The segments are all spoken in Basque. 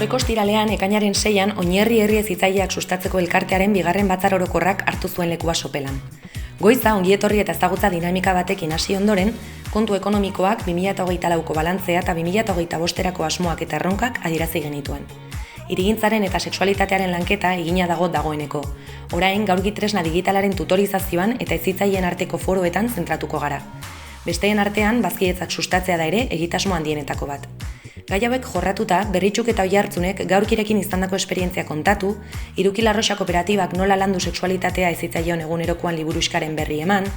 Aurreko ostiralean ekainaren 6an Oinierri herri hezitzaileak sustatzeko elkartearen bigarren batzar orokorrak hartu zuen lekua Sopelan. Goiza ongietorri eta ezagutza dinamika batekin hasi ondoren, kontu ekonomikoak 2024ko balantzea eta 2025erako asmoak eta erronkak adierazi genituen. Hirigintzaren eta sexualitatearen lanketa egina dagoeneko. Orain gaurgi tresna digitalaren tutorizazioan eta hezitzaileen arteko foroetan zentratuko gara. Besteen artean bazkidetzak sustatzea da ere egitasmo handienetako bat. Gai hauek jorratuta, Berritxuk eta Oiartzunek gaurkirekin izandako esperientzia kontatu, Iruki Larroxa kooperatibak nola landu sexualitatea hezitzaileon egunerokoan liburuxkaren berri eman,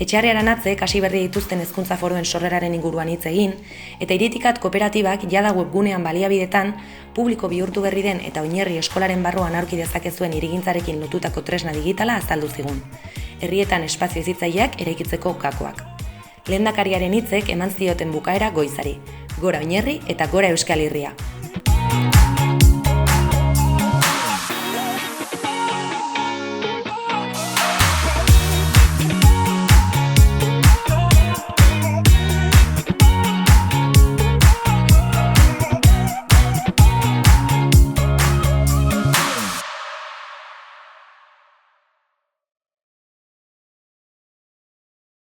Etxearri Aranatzek hasi berri dituzten hezkuntza foroen sorreraren inguruan hitz egin, eta Iritikat kooperatibak jada webgunean baliabidetan publiko bihurtu berri den eta Oinierri eskolaren barruan aurki dezakezuen hirigintzarekin lotutako tresna digitala azaldu zigun. Herrietan espazio hezitzaileak eraikitzeko gakoak. Lehendakariaren hitzek eman zioten bukaera Goizari. Gora Oinierri eta gora Euskal Herria.